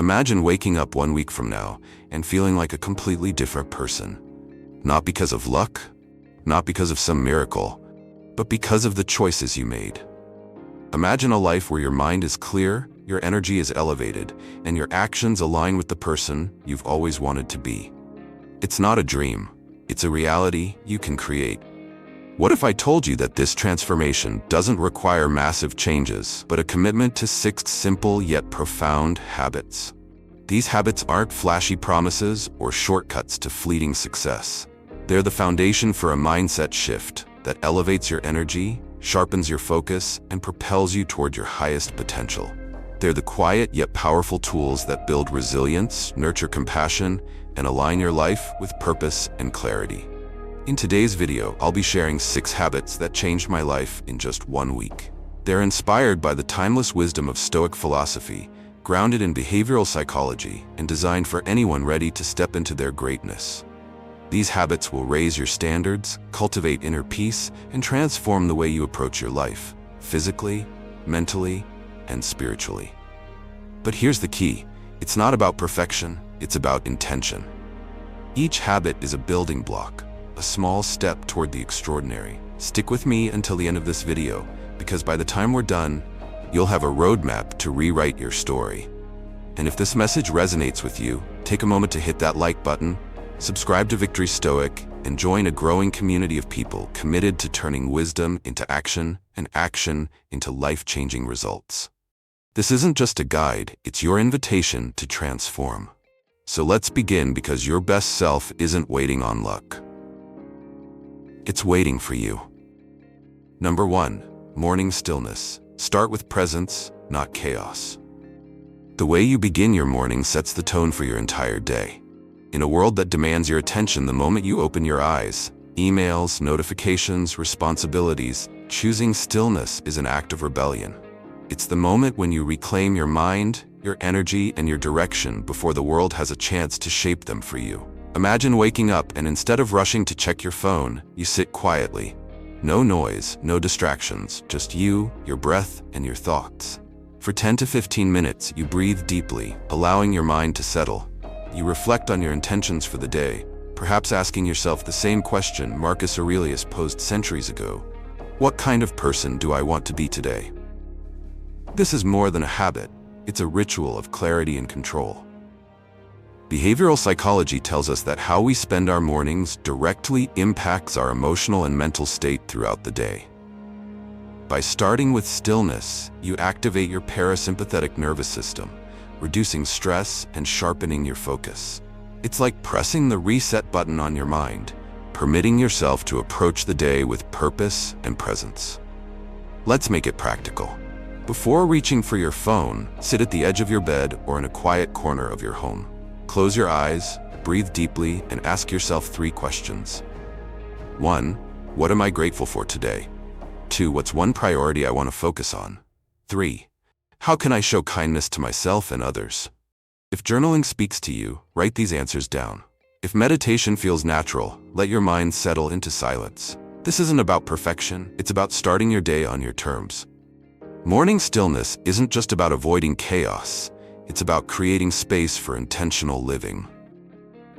Imagine waking up 1 week from now and feeling like a completely different person. Not because of luck, not because of some miracle, but because of the choices you made. Imagine a life where your mind is clear, your energy is elevated, and your actions align with the person you've always wanted to be. It's not a dream, it's a reality you can create. What if I told you that this transformation doesn't require massive changes, but a commitment to 6 simple yet profound habits? These habits aren't flashy promises or shortcuts to fleeting success. They're the foundation for a mindset shift that elevates your energy, sharpens your focus, and propels you toward your highest potential. They're the quiet yet powerful tools that build resilience, nurture compassion, and align your life with purpose and clarity. In today's video, I'll be sharing 6 habits that changed my life in just 1 week. They're inspired by the timeless wisdom of Stoic philosophy, grounded in behavioral psychology, and designed for anyone ready to step into their greatness. These habits will raise your standards, cultivate inner peace, and transform the way you approach your life, physically, mentally, and spiritually. But here's the key. It's not about perfection, it's about intention. Each habit is a building block, a small step toward the extraordinary. Stick with me until the end of this video, because by the time we're done, you'll have a roadmap to rewrite your story. And if this message resonates with you, take a moment to hit that like button, subscribe to Victory Stoic, and join a growing community of people committed to turning wisdom into action and action into life-changing results. This isn't just a guide, it's your invitation to transform. So let's begin, because your best self isn't waiting on luck. It's waiting for you. Number 1, morning stillness. Start with presence, not chaos. The way you begin your morning sets the tone for your entire day. In a world that demands your attention the moment you open your eyes, emails, notifications, responsibilities, choosing stillness is an act of rebellion. It's the moment when you reclaim your mind, your energy, and your direction before the world has a chance to shape them for you. Imagine waking up and instead of rushing to check your phone, you sit quietly. No noise, no distractions, just you, your breath, and your thoughts. For 10 to 15 minutes, you breathe deeply, allowing your mind to settle. You reflect on your intentions for the day, perhaps asking yourself the same question Marcus Aurelius posed centuries ago. What kind of person do I want to be today? This is more than a habit. It's a ritual of clarity and control. Behavioral psychology tells us that how we spend our mornings directly impacts our emotional and mental state throughout the day. By starting with stillness, you activate your parasympathetic nervous system, reducing stress and sharpening your focus. It's like pressing the reset button on your mind, permitting yourself to approach the day with purpose and presence. Let's make it practical. Before reaching for your phone, sit at the edge of your bed or in a quiet corner of your home. Close your eyes, breathe deeply, and ask yourself 3 questions. 1. What am I grateful for today? 2. What's one priority I want to focus on? 3. How can I show kindness to myself and others? If journaling speaks to you, write these answers down. If meditation feels natural, let your mind settle into silence. This isn't about perfection, it's about starting your day on your terms. Morning stillness isn't just about avoiding chaos, it's about creating space for intentional living.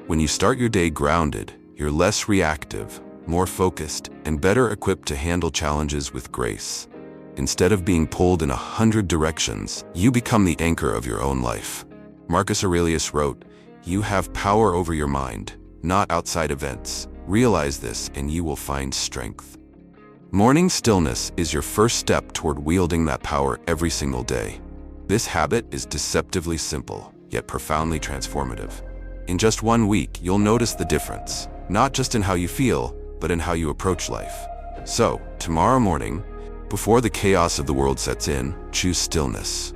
When you start your day grounded, you're less reactive, more focused, and better equipped to handle challenges with grace. Instead of being pulled in 100 directions, you become the anchor of your own life. Marcus Aurelius wrote, "You have power over your mind, not outside events. Realize this and you will find strength." Morning stillness is your first step toward wielding that power every single day. This habit is deceptively simple, yet profoundly transformative. In just 1 week, you'll notice the difference, not just in how you feel, but in how you approach life. So, tomorrow morning, before the chaos of the world sets in, choose stillness.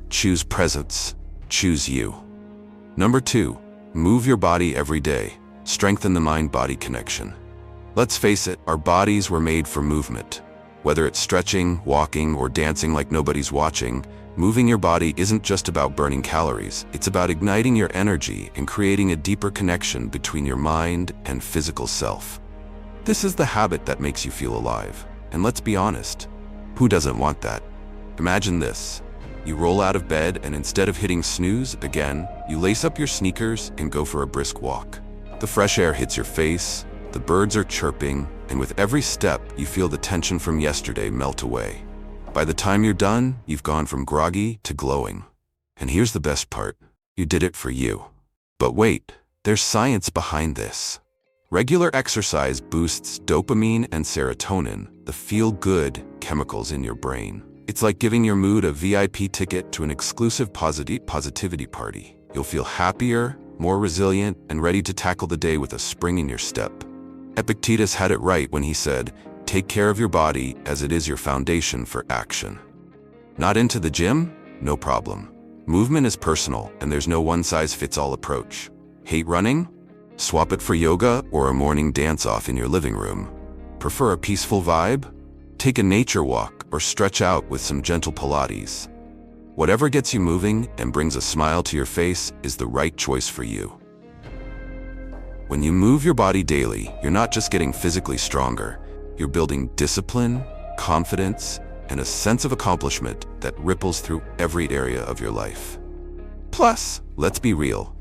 Choose presence. Choose you. Number 2, move your body every day. Strengthen the mind-body connection. Let's face it, our bodies were made for movement. Whether it's stretching, walking, or dancing like nobody's watching, moving your body isn't just about burning calories. It's about igniting your energy and creating a deeper connection between your mind and physical self. This is the habit that makes you feel alive. And let's be honest, who doesn't want that? Imagine this. You roll out of bed, and instead of hitting snooze again, you lace up your sneakers and go for a brisk walk. The fresh air hits your face, the birds are chirping, and with every step, you feel the tension from yesterday melt away. By the time you're done, you've gone from groggy to glowing. And here's the best part. You did it for you. But wait, there's science behind this. Regular exercise boosts dopamine and serotonin, the feel-good chemicals in your brain. It's like giving your mood a VIP ticket to an exclusive positivity party. You'll feel happier, more resilient, and ready to tackle the day with a spring in your step. Epictetus had it right when he said, "Take care of your body as it is your foundation for action." Not into the gym? No problem. Movement is personal, and there's no one-size-fits-all approach. Hate running? Swap it for yoga or a morning dance-off in your living room. Prefer a peaceful vibe? Take a nature walk or stretch out with some gentle Pilates. Whatever gets you moving and brings a smile to your face is the right choice for you. When you move your body daily, you're not just getting physically stronger, you're building discipline, confidence, and a sense of accomplishment that ripples through every area of your life. Plus, let's be real,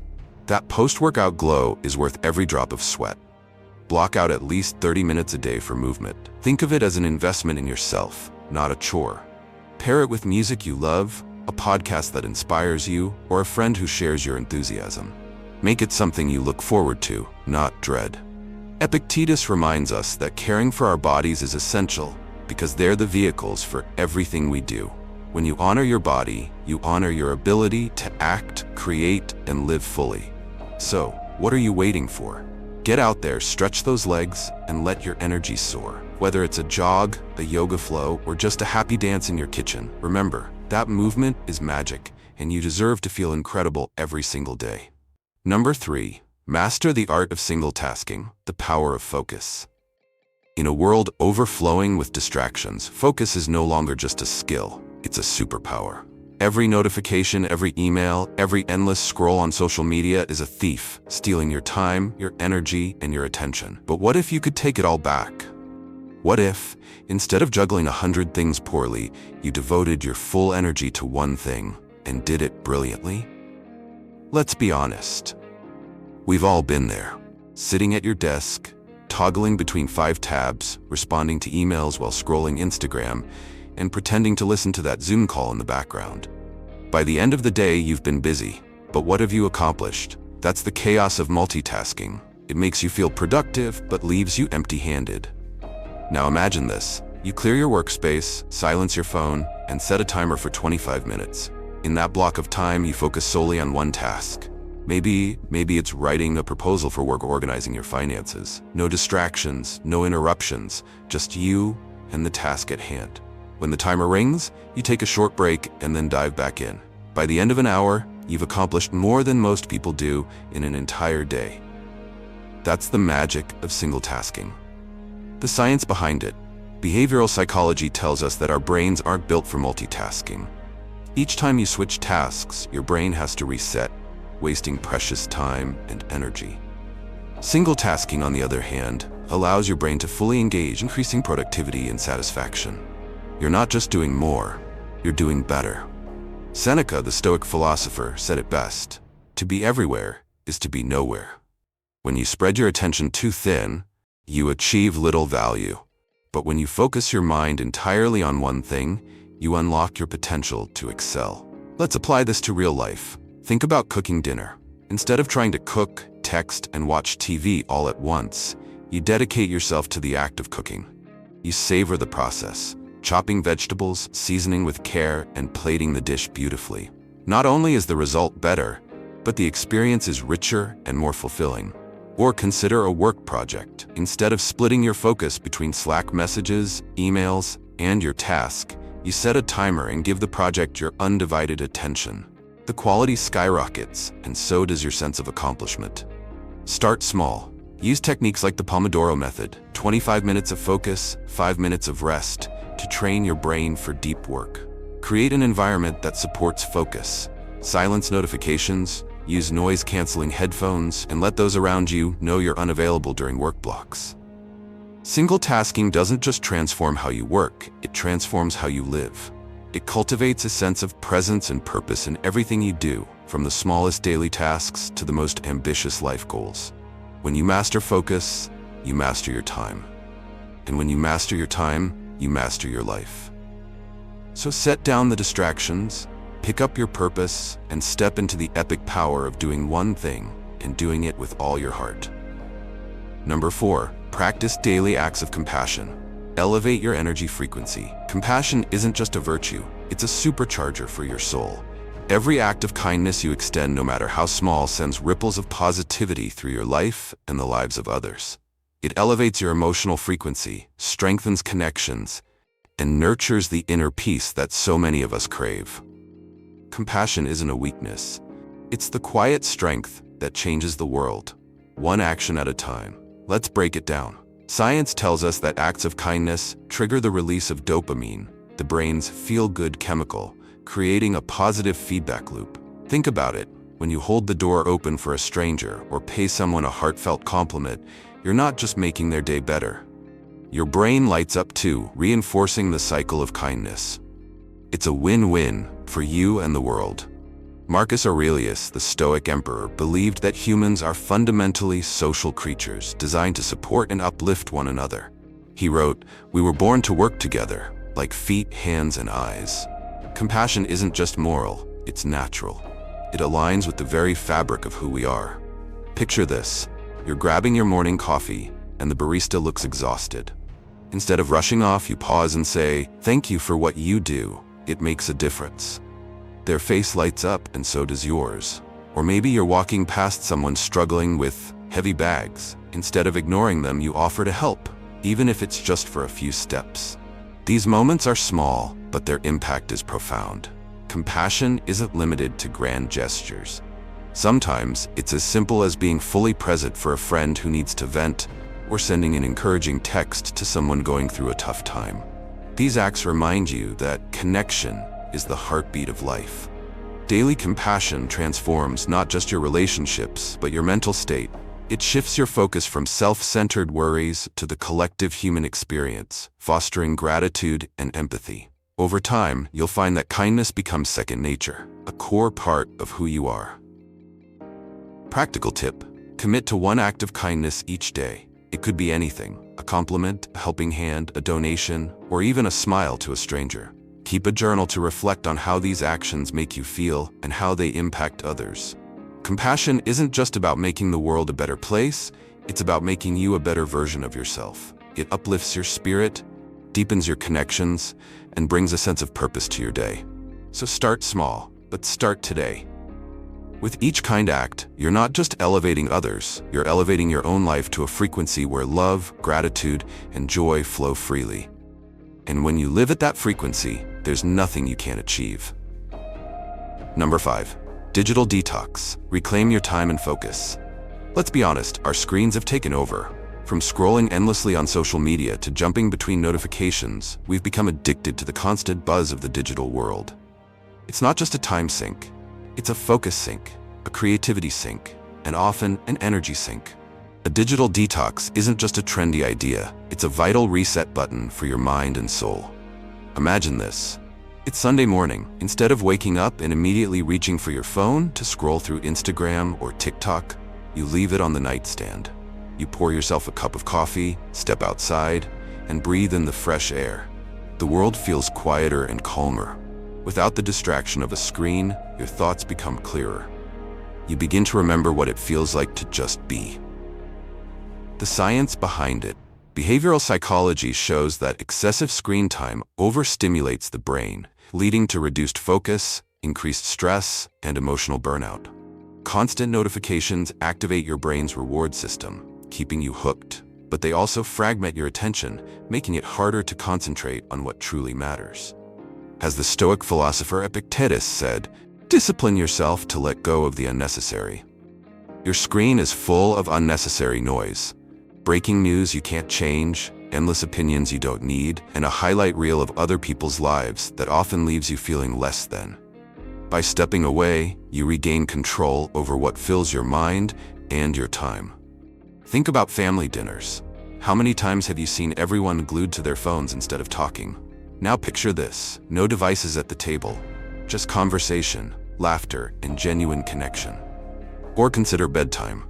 that post-workout glow is worth every drop of sweat. Block out at least 30 minutes a day for movement. Think of it as an investment in yourself, not a chore. Pair it with music you love, a podcast that inspires you, or a friend who shares your enthusiasm. Make it something you look forward to, not dread. Epictetus reminds us that caring for our bodies is essential because they're the vehicles for everything we do. When you honor your body, you honor your ability to act, create, and live fully. So, what are you waiting for? Get out there, stretch those legs, and let your energy soar. Whether it's a jog, a yoga flow, or just a happy dance in your kitchen, remember, that movement is magic, and you deserve to feel incredible every single day. Number 3. Master the art of single tasking, the power of focus. In a world overflowing with distractions, focus is no longer just a skill, it's a superpower. Every notification, every email, every endless scroll on social media is a thief, stealing your time, your energy, and your attention. But what if you could take it all back? What if, instead of juggling 100 things poorly, you devoted your full energy to one thing and did it brilliantly? Let's be honest. We've all been there, sitting at your desk, toggling between 5 tabs, responding to emails while scrolling Instagram, and pretending to listen to that Zoom call in the background. By the end of the day, you've been busy, but what have you accomplished? That's the chaos of multitasking. It makes you feel productive, but leaves you empty-handed. Now imagine this. You clear your workspace, silence your phone, and set a timer for 25 minutes. In that block of time, you focus solely on one task. Maybe it's writing a proposal for work or organizing your finances. No distractions, no interruptions, just you and the task at hand. When the timer rings, you take a short break and then dive back in. By the end of an hour, you've accomplished more than most people do in an entire day. That's the magic of single tasking. The science behind it. Behavioral psychology tells us that our brains aren't built for multitasking. Each time you switch tasks, your brain has to reset, wasting precious time and energy. Single tasking, on the other hand, allows your brain to fully engage, increasing productivity and satisfaction. You're not just doing more, you're doing better. Seneca, the Stoic philosopher, said it best: to be everywhere is to be nowhere. When you spread your attention too thin, you achieve little value. But when you focus your mind entirely on one thing, you unlock your potential to excel. Let's apply this to real life. Think about cooking dinner. Instead of trying to cook, text, and watch TV all at once, you dedicate yourself to the act of cooking. You savor the process, chopping vegetables, seasoning with care, and plating the dish beautifully. Not only is the result better, but the experience is richer and more fulfilling. Or consider a work project. Instead of splitting your focus between Slack messages, emails, and your task, you set a timer and give the project your undivided attention. The quality skyrockets, and so does your sense of accomplishment. Start small. Use techniques like the Pomodoro method, 25 minutes of focus, 5 minutes of rest, to train your brain for deep work. Create an environment that supports focus. Silence notifications, use noise-canceling headphones, and let those around you know you're unavailable during work blocks. Single tasking doesn't just transform how you work, it transforms how you live. It cultivates a sense of presence and purpose in everything you do, from the smallest daily tasks to the most ambitious life goals. When you master focus, you master your time. And when you master your time, you master your life. So set down the distractions, pick up your purpose, and step into the epic power of doing one thing and doing it with all your heart. Number 4, practice daily acts of compassion. Elevate your energy frequency. Compassion isn't just a virtue, it's a supercharger for your soul. Every act of kindness you extend, no matter how small, sends ripples of positivity through your life and the lives of others. It elevates your emotional frequency, strengthens connections, and nurtures the inner peace that so many of us crave. Compassion isn't a weakness. It's the quiet strength that changes the world, one action at a time. Let's break it down. Science tells us that acts of kindness trigger the release of dopamine, the brain's feel-good chemical, creating a positive feedback loop. Think about it. When you hold the door open for a stranger or pay someone a heartfelt compliment, you're not just making their day better. Your brain lights up too, reinforcing the cycle of kindness. It's a win-win for you and the world. Marcus Aurelius, the Stoic emperor, believed that humans are fundamentally social creatures designed to support and uplift one another. He wrote, "We were born to work together, like feet, hands, and eyes." Compassion isn't just moral, it's natural. It aligns with the very fabric of who we are. Picture this. You're grabbing your morning coffee, and the barista looks exhausted. Instead of rushing off, you pause and say, "Thank you for what you do. It makes a difference." Their face lights up, and so does yours. Or maybe you're walking past someone struggling with heavy bags. Instead of ignoring them, you offer to help, even if it's just for a few steps. These moments are small, but their impact is profound. Compassion isn't limited to grand gestures. Sometimes it's as simple as being fully present for a friend who needs to vent, or sending an encouraging text to someone going through a tough time. These acts remind you that connection is the heartbeat of life. Daily compassion transforms not just your relationships, but your mental state. It shifts your focus from self-centered worries to the collective human experience, fostering gratitude and empathy. Over time, you'll find that kindness becomes second nature, a core part of who you are. Practical tip: commit to one act of kindness each day. It could be anything: a compliment, a helping hand, a donation, or even a smile to a stranger. Keep a journal to reflect on how these actions make you feel and how they impact others. Compassion isn't just about making the world a better place, it's about making you a better version of yourself. It uplifts your spirit, deepens your connections, and brings a sense of purpose to your day. So start small, but start today. With each kind act, you're not just elevating others, you're elevating your own life to a frequency where love, gratitude, and joy flow freely. And when you live at that frequency, there's nothing you can't achieve. Number 5. Digital detox. Reclaim your time and focus. Let's be honest, our screens have taken over. From scrolling endlessly on social media to jumping between notifications, we've become addicted to the constant buzz of the digital world. It's not just a time sink. It's a focus sink, a creativity sink, and often an energy sink. A digital detox isn't just a trendy idea, it's a vital reset button for your mind and soul. Imagine this. It's Sunday morning. Instead of waking up and immediately reaching for your phone to scroll through Instagram or TikTok, you leave it on the nightstand. You pour yourself a cup of coffee, step outside, and breathe in the fresh air. The world feels quieter and calmer. Without the distraction of a screen, your thoughts become clearer. You begin to remember what it feels like to just be. The science behind it. Behavioral psychology shows that excessive screen time overstimulates the brain, leading to reduced focus, increased stress, and emotional burnout. Constant notifications activate your brain's reward system, keeping you hooked, but they also fragment your attention, making it harder to concentrate on what truly matters. As the Stoic philosopher Epictetus said, "Discipline yourself to let go of the unnecessary." Your screen is full of unnecessary noise. Breaking news you can't change, endless opinions you don't need, and a highlight reel of other people's lives that often leaves you feeling less than. By stepping away, you regain control over what fills your mind and your time. Think about family dinners. How many times have you seen everyone glued to their phones instead of talking? Now picture this: no devices at the table, just conversation, laughter, and genuine connection. Or consider bedtime.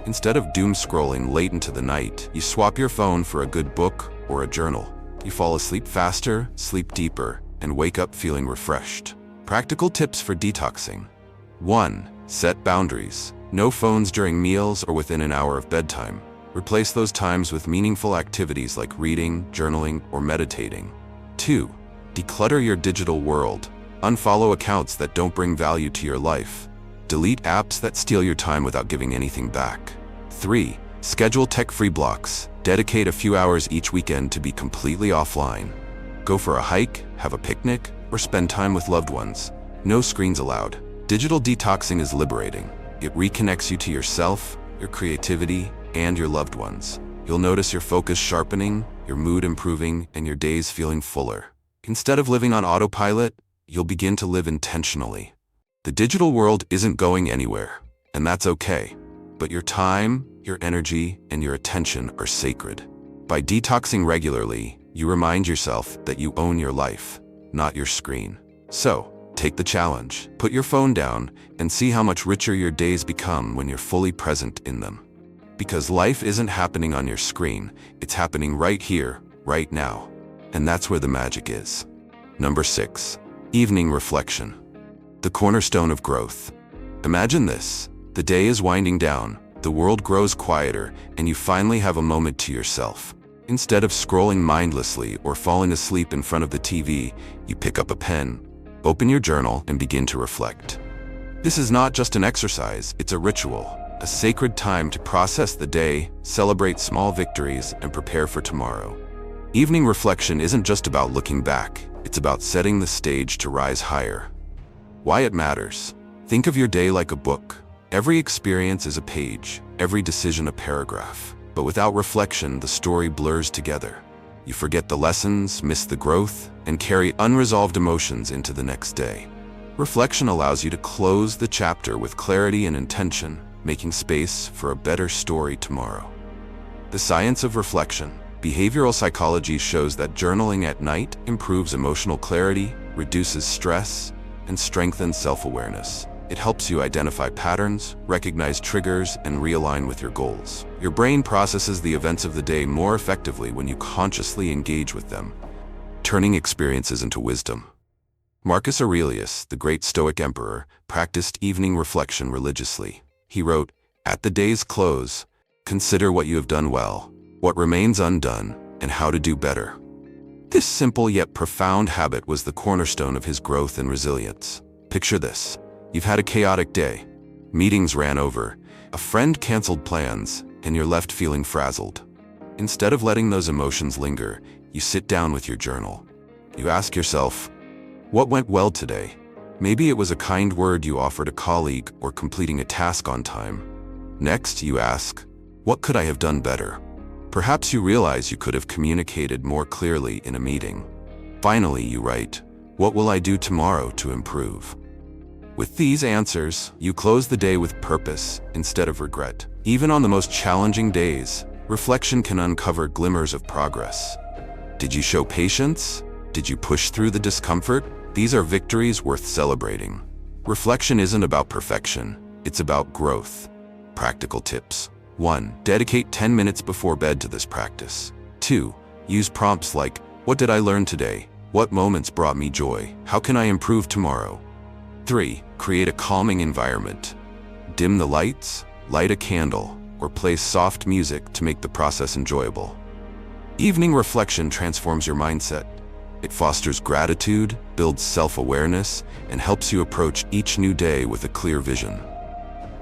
Instead of doom scrolling late into the night, you swap your phone for a good book or a journal. You fall asleep faster, sleep deeper, and wake up feeling refreshed. Practical tips for detoxing. 1. Set boundaries. No phones during meals or within an hour of bedtime. Replace those times with meaningful activities like reading, journaling, or meditating. 2. Declutter your digital world. Unfollow accounts that don't bring value to your life. Delete apps that steal your time without giving anything back. 3. Schedule tech-free blocks. Dedicate a few hours each weekend to be completely offline. Go for a hike, have a picnic, or spend time with loved ones. No screens allowed. Digital detoxing is liberating. It reconnects you to yourself, your creativity, and your loved ones. You'll notice your focus sharpening, your mood improving, and your days feeling fuller. Instead of living on autopilot, you'll begin to live intentionally. The digital world isn't going anywhere, and that's okay. But your time, your energy, and your attention are sacred. By detoxing regularly, you remind yourself that you own your life, not your screen. So, take the challenge, put your phone down, and see how much richer your days become when you're fully present in them. Because life isn't happening on your screen, it's happening right here, right now. And that's where the magic is. Number 6. Evening reflection. The cornerstone of growth. Imagine this. The day is winding down, the world grows quieter, and you finally have a moment to yourself. Instead of scrolling mindlessly or falling asleep in front of the TV, you pick up a pen, open your journal, and begin to reflect. This is not just an exercise, it's a ritual, a sacred time to process the day, celebrate small victories, and prepare for tomorrow. Evening reflection isn't just about looking back, it's about setting the stage to rise higher. Why it matters. Think of your day like a book. Every experience is a page, every decision a paragraph. But without reflection, the story blurs together. You forget the lessons, miss the growth, and carry unresolved emotions into the next day. Reflection allows you to close the chapter with clarity and intention, making space for a better story tomorrow. The science of reflection. Behavioral psychology shows that journaling at night improves emotional clarity, reduces stress, and strengthens self-awareness. It helps you identify patterns, recognize triggers, and realign with your goals. Your brain processes the events of the day more effectively when you consciously engage with them, turning experiences into wisdom. Marcus Aurelius, the great Stoic emperor, practiced evening reflection religiously. He wrote, "At the day's close, consider what you have done well, what remains undone, and how to do better." This simple yet profound habit was the cornerstone of his growth and resilience. Picture this. You've had a chaotic day. Meetings ran over, a friend canceled plans, and you're left feeling frazzled. Instead of letting those emotions linger, you sit down with your journal. You ask yourself, what went well today? Maybe it was a kind word you offered a colleague or completing a task on time. Next, you ask, what could I have done better? Perhaps you realize you could have communicated more clearly in a meeting. Finally, you write, what will I do tomorrow to improve? With these answers, you close the day with purpose instead of regret. Even on the most challenging days, reflection can uncover glimmers of progress. Did you show patience? Did you push through the discomfort? These are victories worth celebrating. Reflection isn't about perfection, it's about growth. Practical tips. 1. Dedicate 10 minutes before bed to this practice. 2. Use prompts like, what did I learn today? What moments brought me joy? How can I improve tomorrow? 3. Create a calming environment. Dim the lights, light a candle, or play soft music to make the process enjoyable. Evening reflection transforms your mindset. It fosters gratitude, builds self-awareness, and helps you approach each new day with a clear vision.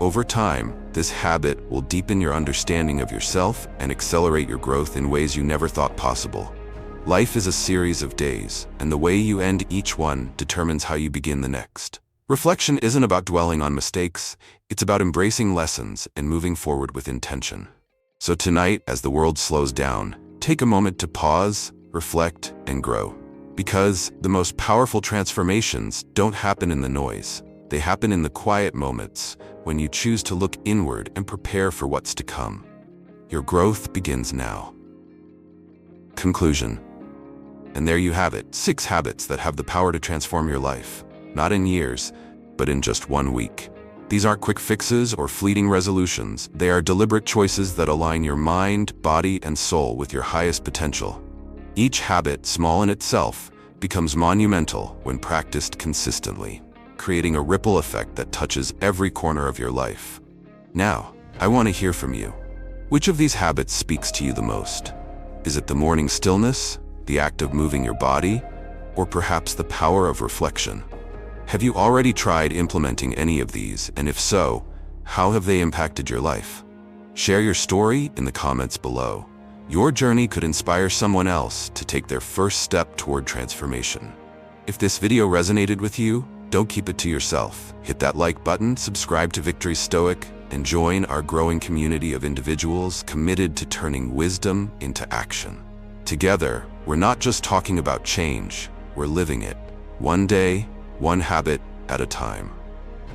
Over time, this habit will deepen your understanding of yourself and accelerate your growth in ways you never thought possible. Life is a series of days, and the way you end each one determines how you begin the next. Reflection isn't about dwelling on mistakes, it's about embracing lessons and moving forward with intention. So tonight, as the world slows down, take a moment to pause, reflect, and grow. Because the most powerful transformations don't happen in the noise. They happen in the quiet moments, when you choose to look inward and prepare for what's to come. Your growth begins now. Conclusion. And there you have it, 6 habits that have the power to transform your life. Not in years, but in just 1 week. These aren't quick fixes or fleeting resolutions. They are deliberate choices that align your mind, body, and soul with your highest potential. Each habit, small in itself, becomes monumental when practiced consistently, creating a ripple effect that touches every corner of your life. Now, I want to hear from you. Which of these habits speaks to you the most? Is it the morning stillness, the act of moving your body, or perhaps the power of reflection? Have you already tried implementing any of these, and if so, how have they impacted your life? Share your story in the comments below. Your journey could inspire someone else to take their first step toward transformation. If this video resonated with you, don't keep it to yourself. Hit that like button, subscribe to Victory Stoic, and join our growing community of individuals committed to turning wisdom into action. Together, we're not just talking about change, we're living it. One day, one habit at a time.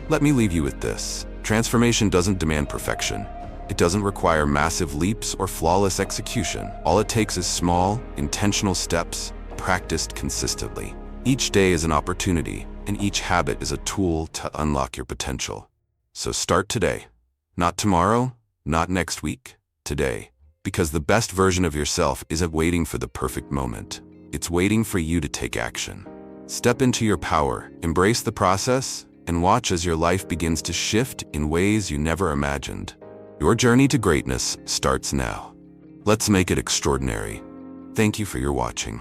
Let me leave you with this. Transformation doesn't demand perfection. It doesn't require massive leaps or flawless execution. All it takes is small, intentional steps, practiced consistently. Each day is an opportunity, and each habit is a tool to unlock your potential. So start today. Not tomorrow, not next week, today. Because the best version of yourself isn't waiting for the perfect moment. It's waiting for you to take action. Step into your power, embrace the process, and watch as your life begins to shift in ways you never imagined. Your journey to greatness starts now. Let's make it extraordinary. Thank you for your watching.